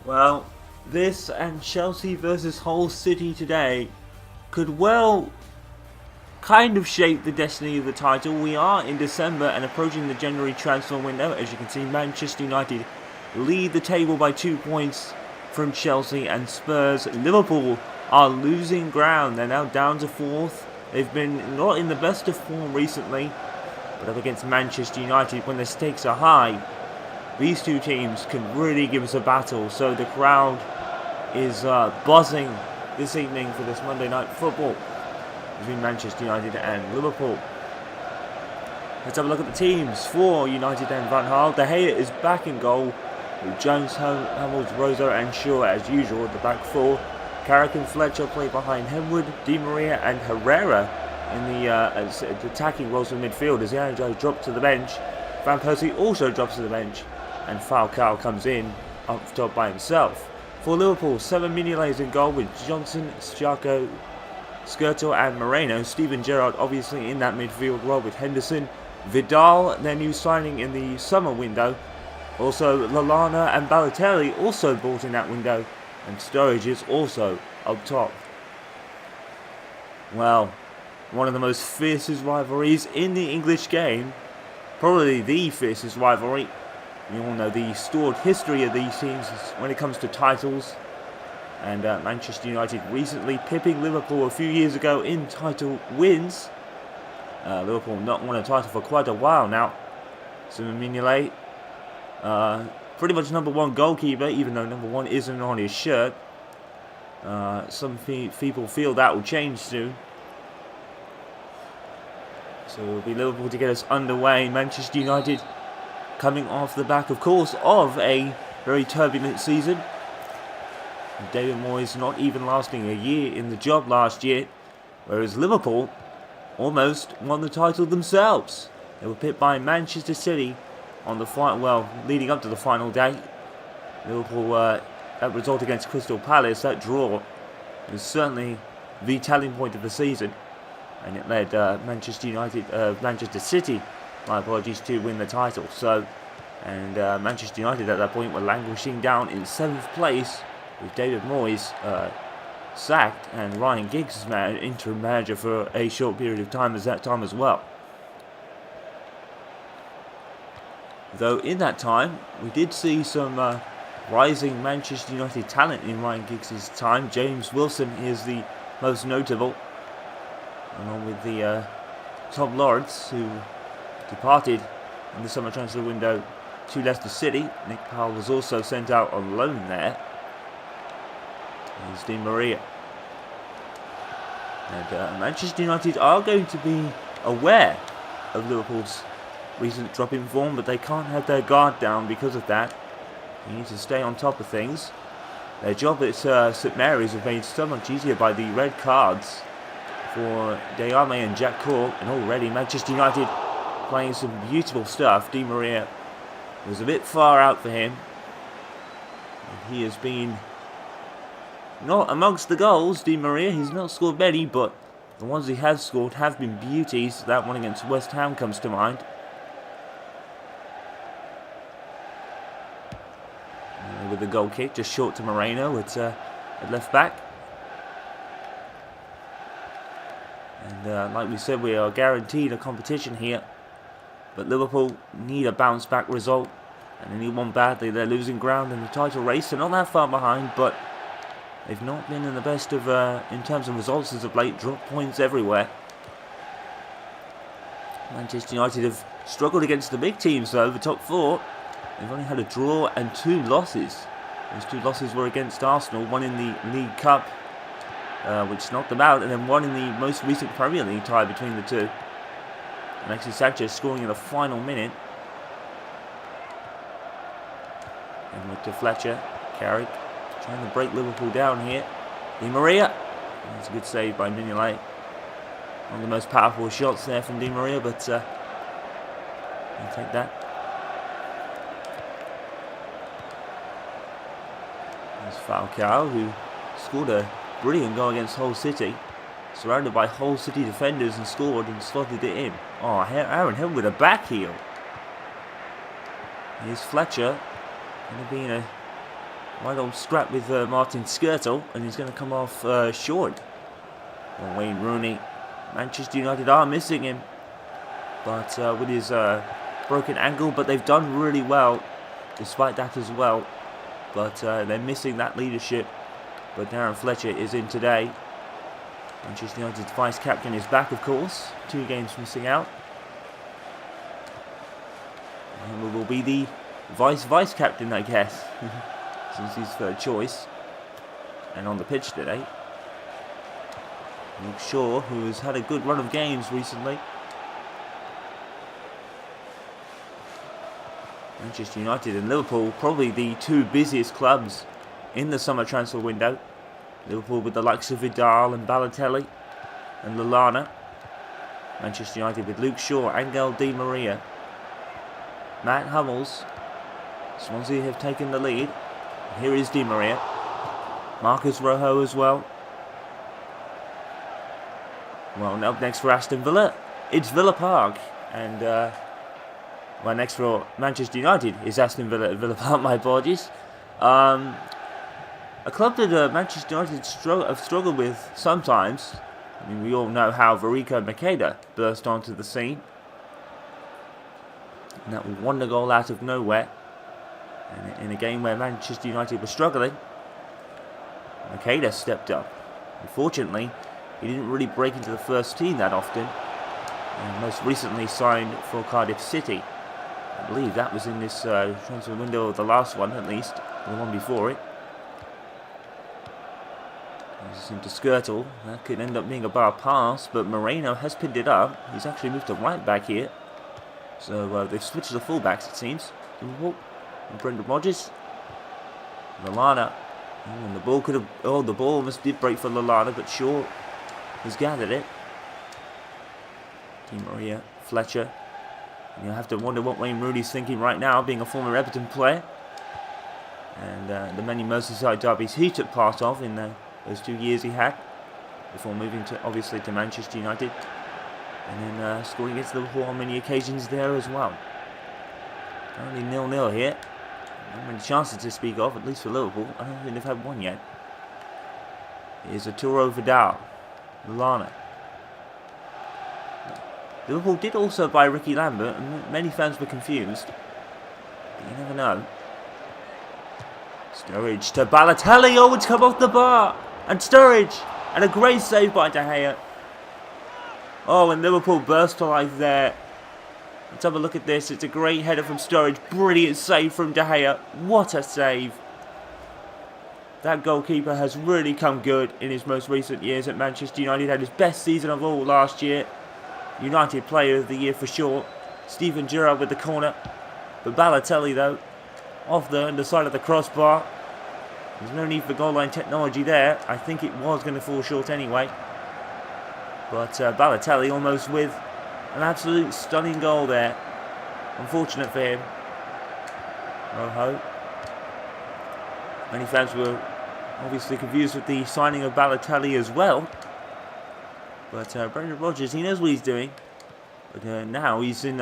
Well, this and Chelsea versus Hull City today could well kind of shape the destiny of the title. We are in December and approaching the January transfer window. As you can see, Manchester United lead the table by 2 points from Chelsea and Spurs. Liverpool are losing ground. They're now down to 4th. They've been not in the best of form recently, but up against Manchester United when the stakes are high, these two teams can really give us a battle. So the crowd is buzzing this evening for this Monday night football between Manchester United and Liverpool. Let's have a look at the teams for United and Van Gaal. De Gea is back in goal with Jones, Hummels, Rosa and Shaw as usual at the back four. Carrick and Fletcher play behind Henwood, Di Maria and Herrera in the attacking roles in midfield as Yajo drops to the bench. Van Persie also drops to the bench and Falcao comes in up top by himself. For Liverpool, Seven Mignolet in goal with Johnson, Xhaka, Skirtle and Moreno. Steven Gerrard obviously in that midfield role with Henderson. Vidal, their new signing in the summer window. Also Lallana and Balotelli also bought in that window. And Sturridge is also up top. Well, one of the most fiercest rivalries in the English game. Probably the fiercest rivalry. We all know the storied history of these teams when it comes to titles. And Manchester United recently pipping Liverpool a few years ago in title wins. Liverpool not won a title for quite a while now. Simon Mignolet, pretty much number one goalkeeper, even though number one isn't on his shirt. Some people feel that will change soon. So it will be Liverpool to get us underway. Manchester United coming off the back, of course, of a very turbulent season. David Moyes not even lasting a year in the job last year, whereas Liverpool almost won the title themselves. They were pipped by Manchester City on the leading up to the final day. Liverpool, that result against Crystal Palace, that draw, was certainly the telling point of the season, and it led Manchester City, my apologies, to win the title. So, and Manchester United at that point were languishing down in 7th place with David Moyes sacked and Ryan Giggs as interim manager for a short period of time as well. Though in that time, we did see some rising Manchester United talent in Ryan Giggs' time. James Wilson is the most notable, along with the Tom Lawrence, who departed in the summer transfer window to Leicester City. Nick Powell was also sent out on loan there. There's Di Maria. And Manchester United are going to be aware of Liverpool's recent drop in form, but they can't have their guard down because of that. They need to stay on top of things. Their job at St Mary's is made so much easier by the red cards for Diame and Jack Cork, and already Manchester United playing some beautiful stuff. Di Maria was a bit far out for him. And he has been not amongst the goals, Di Maria. He's not scored many, but the ones he has scored have been beauties. That one against West Ham comes to mind. With the goal kick, just short to Moreno at left back. And like we said, we are guaranteed a competition here. But Liverpool need a bounce back result, and they need one badly. They're losing ground in the title race. They're not that far behind, but they've not been in the best of in terms of results as of late. Drop points everywhere. Manchester United have struggled against the big teams though, the top four. They've only had a draw and 2 losses. Those 2 losses were against Arsenal, one in the League Cup, which knocked them out, and then one in the most recent Premier League tie between the two. Alexis Sanchez scoring in the final minute. And look to Fletcher, Carrick, trying to break Liverpool down here. Di Maria, that's a good save by Mignolet. One of the most powerful shots there from Di Maria, but I'll take that. There's Falcao, who scored a brilliant goal against Hull City. Surrounded by Hull City defenders and scored and slotted it in. Oh, Aaron Hill with a back heel. Here's Fletcher. Going to be in a right old scrap with Martin Skirtle, and he's going to come off short. Well, Wayne Rooney, Manchester United are missing him, but with his broken ankle, but they've done really well despite that as well. But they're missing that leadership. But Darren Fletcher is in today. Manchester United's vice captain is back, of course. 2 games missing out. And will be the vice captain, I guess, since he's third choice. And on the pitch today, Luke Shaw, who has had a good run of games recently. Manchester United and Liverpool, probably the 2 busiest clubs in the summer transfer window. Liverpool with the likes of Vidal and Balotelli and Lallana. Manchester United with Luke Shaw, Angel Di Maria, Matt Hummels. Swansea have taken the lead. Here is Di Maria. Marcus Rojo as well. Well, up next for Aston Villa, it's Villa Park. And, well, next for Manchester United is Aston Villa at Villa Park, my apologies. A club that Manchester United have struggled with sometimes. I mean, we all know how Verico Makeda burst onto the scene. And that won the goal out of nowhere. And in a game where Manchester United were struggling, Makeda stepped up. Unfortunately, he didn't really break into the first team that often. And most recently signed for Cardiff City. I believe that was in this transfer window, the last one at least, the one before it. This into Skirtle. That could end up being a bar pass, but Moreno has pinned it up. He's actually moved to right back here. So they've switched the fullbacks, it seems. And Brendan Rodgers. Lallana. And the ball could have... Oh, the ball almost did break for Lallana, but Shaw has gathered it. Di Maria, Fletcher. And you'll have to wonder what Wayne Rooney's thinking right now, being a former Everton player. And the many Merseyside derbies he took part of in those 2 years he had, before moving to obviously to Manchester United, and then scoring against Liverpool on many occasions there as well. Only 0-0 here. Not many chances to speak of, at least for Liverpool. I don't think they've had one yet. Here's Arturo Vidal, Lallana. Liverpool did also buy Ricky Lambert, and many fans were confused. But you never know. Sturridge to Balotelli. Oh, it's come off the bar. And Sturridge. And a great save by De Gea. Oh, and Liverpool burst to life there. Let's have a look at this. It's a great header from Sturridge. Brilliant save from De Gea. What a save. That goalkeeper has really come good in his most recent years at Manchester United. Had his best season of all last year. United Player of the Year for sure. Steven Gerrard with the corner. But Balotelli, though, off the underside of the crossbar. There's no need for goal line technology there. I think it was going to fall short anyway. But Balotelli almost with an absolute stunning goal there. Unfortunate for him. Rojo. Many fans were obviously confused with the signing of Balotelli as well. But Brendan Rodgers, he knows what he's doing. But now he's in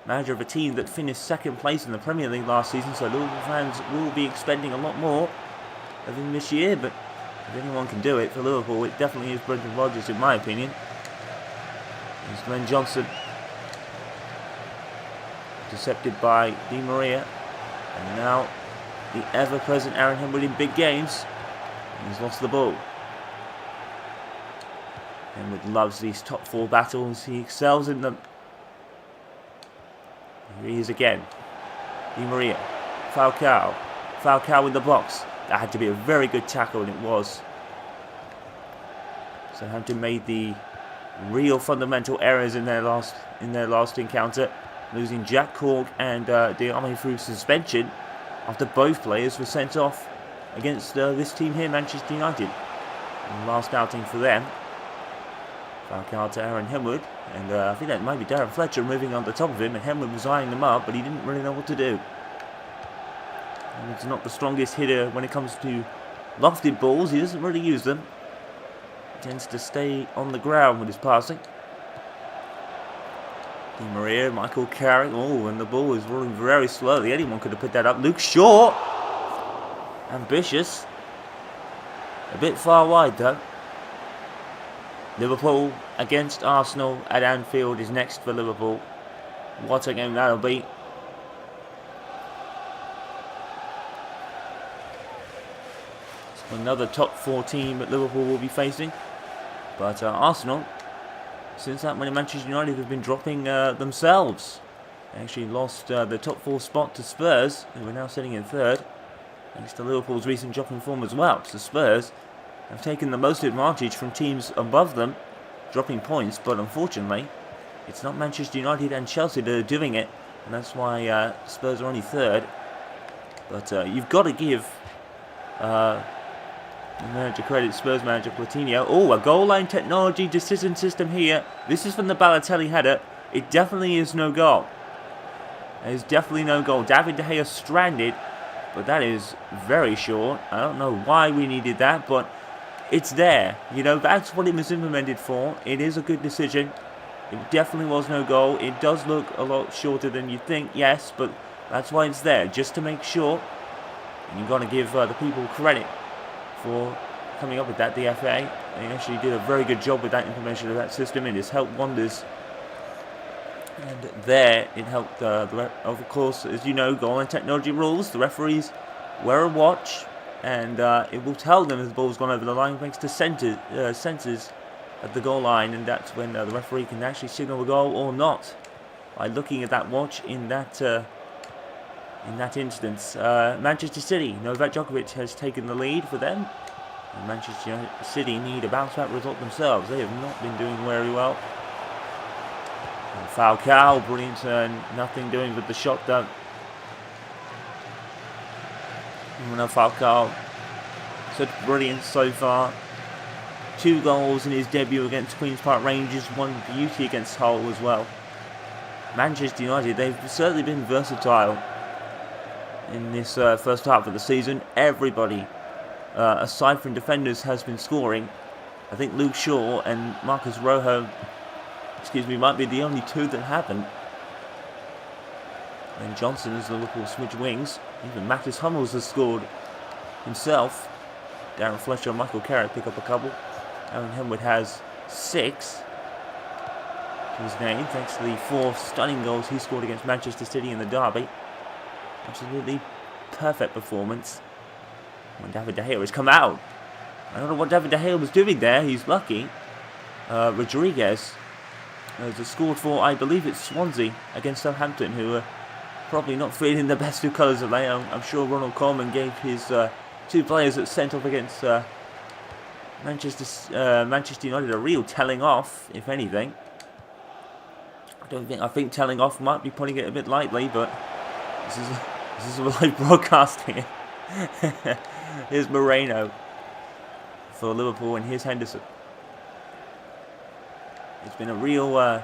manager of a team that finished second place in the Premier League last season. So Liverpool fans will be expecting a lot more of him this year. But if anyone can do it for Liverpool, it definitely is Brendan Rodgers, in my opinion. There's Glenn Johnson. Intercepted by Di Maria. And now the ever-present Aaron Henwood in big games. He's lost the ball. Henwood loves these top 4 battles. He excels in them. Here he is again. Di Maria. Falcao. Falcao in the box. That had to be a very good tackle, and it was. Southampton made the real fundamental errors in their last encounter, losing Jack Cork and Diame through suspension after both players were sent off against this team here, Manchester United. And last outing for them. Falcao to Aaron Henwood, and I think that might be Darren Fletcher moving on the top of him, and Henwood was eyeing them up, but he didn't really know what to do. Henwood's not the strongest hitter when it comes to lofted balls. He doesn't really use them. He tends to stay on the ground with his passing. Di Maria, Michael Carrick. Oh, and the ball is rolling very slowly. Anyone could have put that up. Luke Shaw. Ambitious. A bit far wide though. Liverpool against Arsenal at Anfield is next for Liverpool. What a game that'll be. So another top 4 team that Liverpool will be facing. But Arsenal, since that when Manchester United have been dropping themselves. They actually lost the top 4 spot to Spurs, who are now sitting in 3rd. Thanks to Liverpool's recent drop in form as well. So Spurs have taken the most advantage from teams above them, dropping points, but unfortunately, it's not Manchester United and Chelsea that are doing it, and that's why Spurs are only 3rd. But you've got to give the manager credit, Spurs manager Coutinho. Oh, a goal line technology decision system here. This is from the Balotelli header. It definitely is no goal. There's definitely no goal. David De Gea stranded, but that is very short. I don't know why we needed that, but it's there. You know, that's what it was implemented for. It is a good decision. It definitely was no goal. It does look a lot shorter than you think, yes, but that's why it's there, just to make sure. And you've got to give the people credit for coming up with that, the FA. They actually did a very good job with that implementation of that system. It has helped wonders. And there, it helped, of course, as you know, goal line technology rules. The referees wear a watch, and it will tell them if the ball's gone over the line thanks to sensors at the goal line, and that's when the referee can actually signal a goal or not by looking at that watch in that instance. Manchester City, Novak Djokovic has taken the lead for them. And Manchester City need a bounce-back result themselves. They have not been doing very well. And Falcao, brilliant turn, nothing doing with the shot though. Falcao, such brilliance so far. 2 goals in his debut against Queen's Park Rangers, 1 beauty against Hull as well. Manchester United, they've certainly been versatile in this first half of the season. Everybody, aside from defenders, has been scoring. I think Luke Shaw and Marcus Rojo, might be the only 2 that haven't. And Johnson as the Liverpool switch wings. Even Mattis Hummels has scored himself. Darren Fletcher and Michael Carrick pick up a couple. Aaron Henwood has 6 to his name, thanks to the 4 stunning goals he scored against Manchester City in the derby. Absolutely perfect performance. When David De Gea has come out. I don't know what David De Gea was doing there. He's lucky. Rodriguez has scored for, I believe it's Swansea against Southampton, who are probably not feeling the best of colours of late. I'm sure Ronald Koeman gave his 2 players that sent off against Manchester United a real telling off, if anything. I think telling off might be putting it a bit lightly, but this is a live broadcast here. Here's Moreno for Liverpool, and here's Henderson. It's been a real,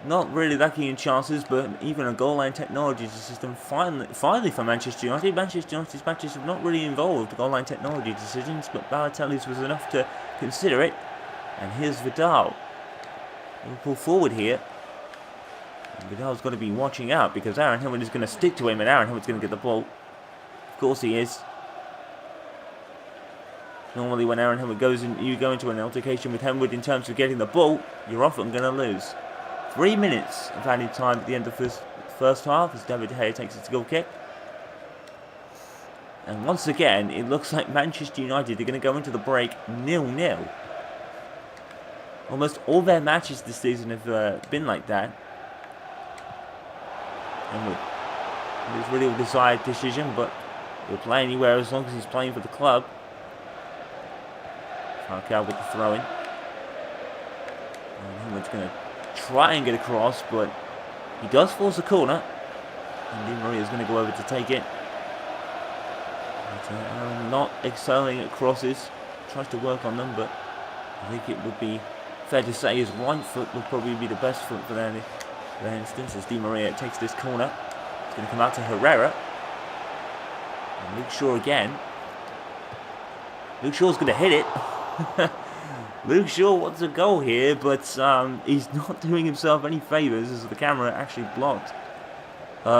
not really lacking in chances, but even a goal line technology system finally for Manchester United. Manchester United's matches have not really involved goal line technology decisions, but Balotelli's was enough to consider it. And here's Vidal. Liverpool forward here. And Vidal's got to be watching out because Aaron Henwood is going to stick to him, and Aaron Henwood's going to get the ball. Of course he is. Normally when Aaron Henwood goes in, you go into an altercation with Henwood in terms of getting the ball, you're often going to lose. 3 minutes of added time at the end of this first half as David De Gea takes its goal kick. And once again, it looks like Manchester United are going to go into the break 0-0. Almost all their matches this season have been like that. And it was really a desired decision, but he'll play anywhere as long as he's playing for the club. Falcao with the throw-in. And Henwood's going to try and get across, but he does force a corner. And Di Maria's going to go over to take it. But, not excelling at crosses. Tries to work on them, but I think it would be fair to say his right foot would probably be the best foot for that instance, as Di Maria takes this corner. It's going to come out to Herrera. And Luke Shaw again. Luke Shaw's going to hit it. Luke Shaw wants a goal here, but he's not doing himself any favours as the camera actually blocked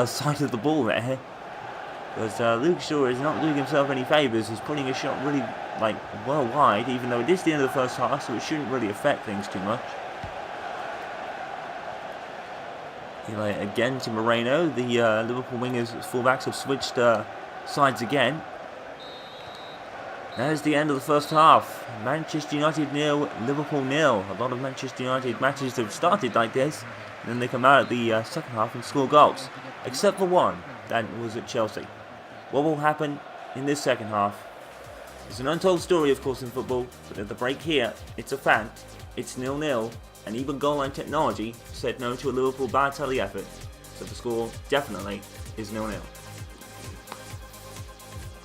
sight of the ball there. Because Luke Shaw is not doing himself any favours. He's putting a shot really, well wide, even though it is the end of the first half, so it shouldn't really affect things too much. Again to Moreno. The Liverpool wingers, fullbacks, have switched sides again. That is the end of the first half. Manchester United 0, Liverpool 0. A lot of Manchester United matches have started like this, and then they come out at the second half and score goals. Except for one, that was at Chelsea. What will happen in this second half? It's an untold story, of course, in football, but at the break here, it's a fact. It's 0-0, and even goal line technology said no to a Liverpool Balotelli effort. So the score definitely is 0-0.